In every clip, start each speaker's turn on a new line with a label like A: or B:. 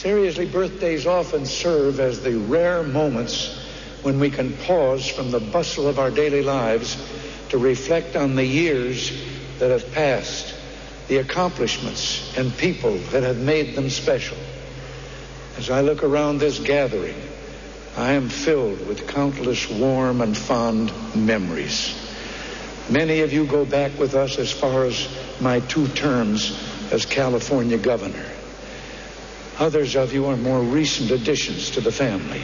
A: Seriously, birthdays often serve as the rare moments when we can pause from the bustle of our daily lives to reflect on the years that have passed, the accomplishments and people that have made them special. As I look around this gathering, I am filled with countless warm and fond memories. Many of you go back with us as far as my 2 terms as California governor. Others of you are more recent additions to the family.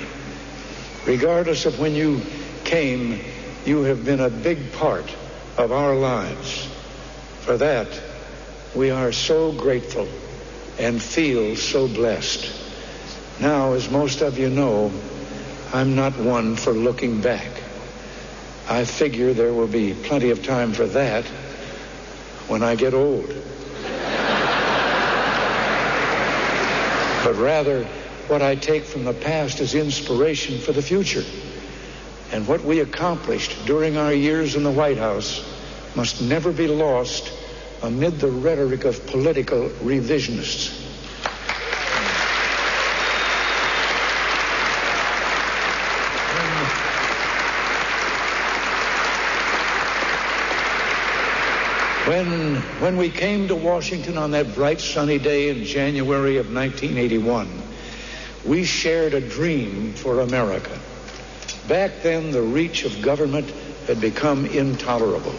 A: Regardless of when you came, you have been a big part of our lives. For that, we are so grateful and feel so blessed. Now, as most of you know, I'm not one for looking back. I figure there will be plenty of time for that when I get old. But rather, what I take from the past is inspiration for the future. And what we accomplished during our years in the White House must never be lost amid the rhetoric of political revisionists. When we came to Washington on that bright sunny day in January of 1981, we shared a dream for America. Back then, the reach of government had become intolerable.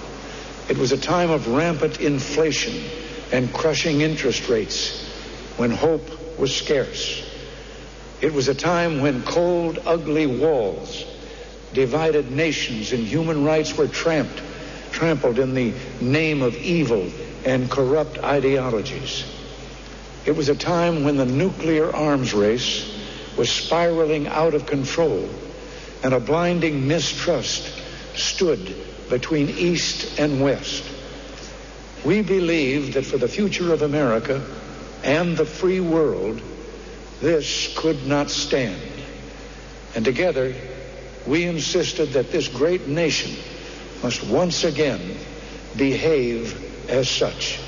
A: It was a time of rampant inflation and crushing interest rates, when hope was scarce. It was a time when cold, ugly walls divided nations and human rights were trampled in the name of evil and corrupt ideologies. It was a time when the nuclear arms race was spiraling out of control and a blinding mistrust stood between East and West. We believed that for the future of America and the free world, this could not stand. And together, we insisted that this great nation must once again behave as such.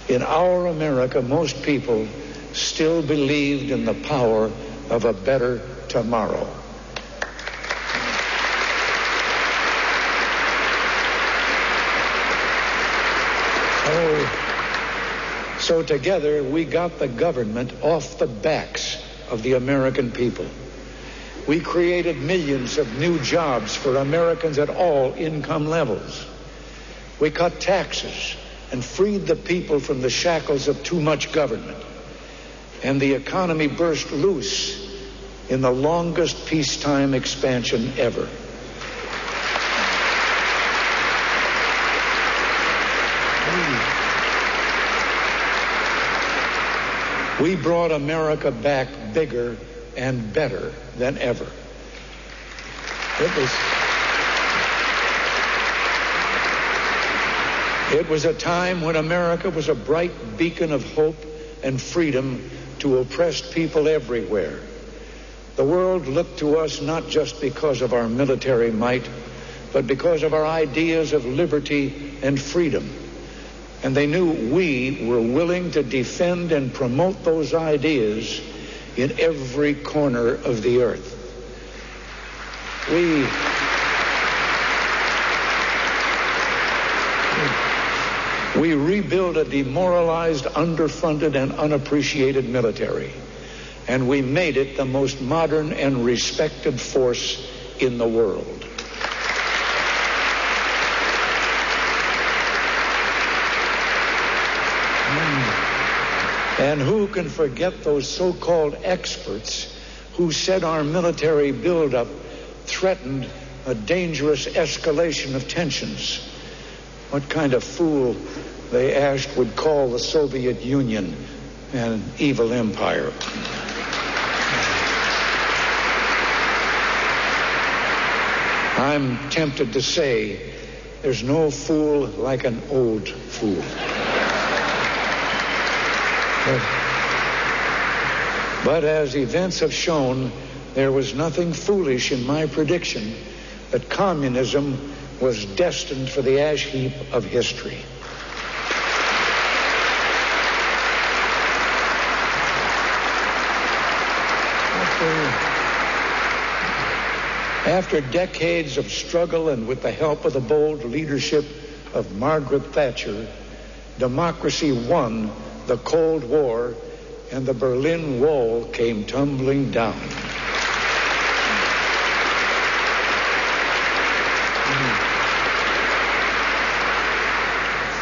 A: In our America, most people still believed in the power of a better tomorrow. So together, we got the government off the backs of the American people. We created millions of new jobs for Americans at all income levels. We cut taxes and freed the people from the shackles of too much government. And the economy burst loose in the longest peacetime expansion ever. We brought America back bigger and better than ever. It was a time when America was a bright beacon of hope and freedom to oppressed people everywhere. The world looked to us not just because of our military might, but because of our ideas of liberty and freedom. And they knew we were willing to defend and promote those ideas in every corner of the earth. We rebuilt a demoralized, underfunded, and unappreciated military, and we made it the most modern and respected force in the world. And who can forget those so-called experts who said our military buildup threatened a dangerous escalation of tensions? What kind of fool, they asked, would call the Soviet Union an evil empire? I'm tempted to say there's no fool like an old fool. But as events have shown, there was nothing foolish in my prediction that communism was destined for the ash heap of history. After decades of struggle and with the help of the bold leadership of Margaret Thatcher, democracy won the Cold War and the Berlin Wall came tumbling down.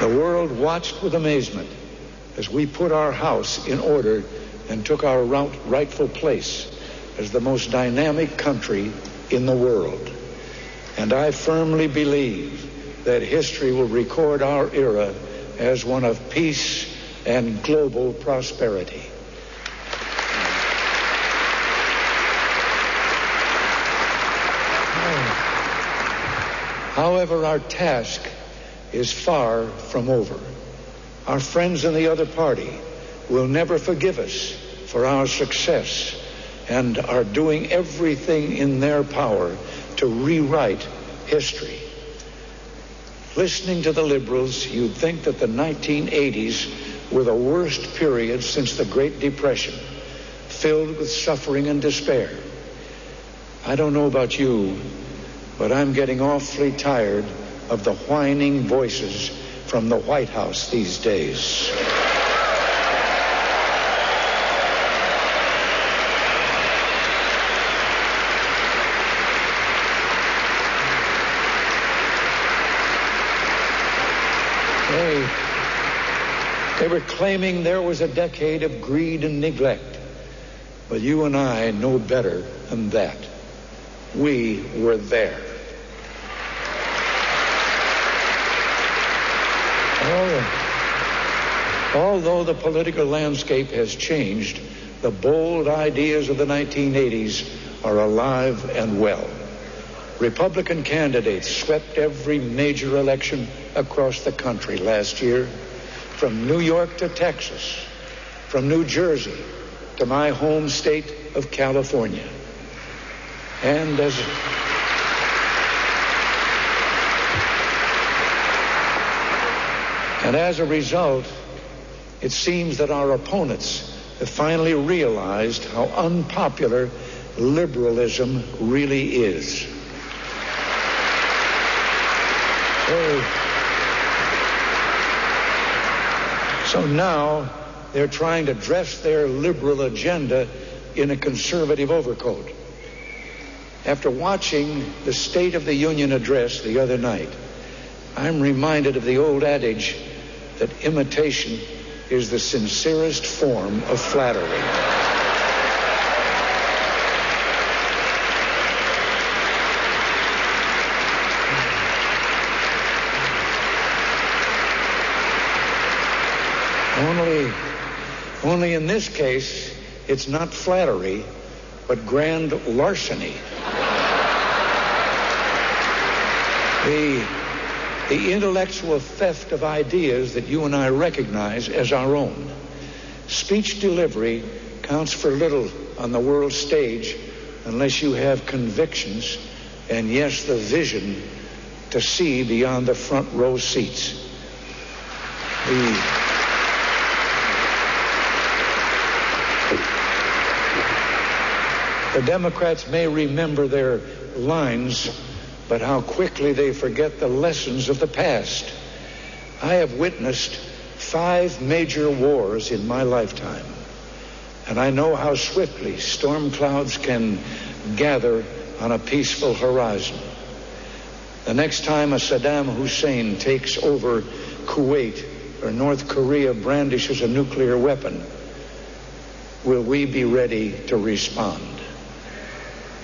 A: The world watched with amazement as we put our house in order and took our rightful place as the most dynamic country in the world. And I firmly believe that history will record our era as one of peace and global prosperity. However, our task is far from over. Our friends in the other party will never forgive us for our success and are doing everything in their power to rewrite history. Listening to the liberals, you'd think that the 1980s were the worst period since the Great Depression, filled with suffering and despair. I don't know about you, but I'm getting awfully tired of the whining voices from the White House these days. They were claiming there was a decade of greed and neglect. But you and I know better than that. We were there. Although the political landscape has changed, the bold ideas of the 1980s are alive and well. Republican candidates swept every major election across the country last year, from New York to Texas, from New Jersey to my home state of California. And as a result, it seems that our opponents have finally realized how unpopular liberalism really is. So now they're trying to dress their liberal agenda in a conservative overcoat. After watching the State of the Union address the other night, I'm reminded of the old adage that imitation is the sincerest form of flattery. Only in this case, it's not flattery, but grand larceny. The intellectual theft of ideas that you and I recognize as our own. Speech delivery counts for little on the world stage unless you have convictions and, yes, the vision to see beyond the front row seats. The Democrats may remember their lines, but how quickly they forget the lessons of the past. I have witnessed 5 major wars in my lifetime, and I know how swiftly storm clouds can gather on a peaceful horizon. The next time a Saddam Hussein takes over Kuwait or North Korea brandishes a nuclear weapon, will we be ready to respond?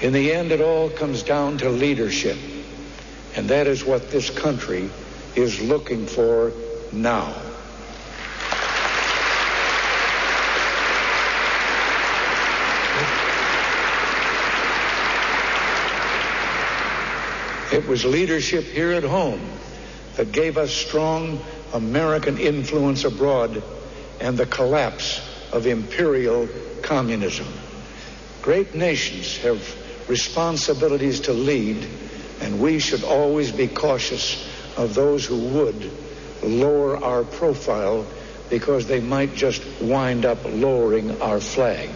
A: In the end, it all comes down to leadership, and that is what this country is looking for now. It was leadership here at home that gave us strong American influence abroad and the collapse of imperial communism. Great nations have responsibilities to lead, And we should always be cautious of those who would lower our profile because they might just wind up lowering our flag.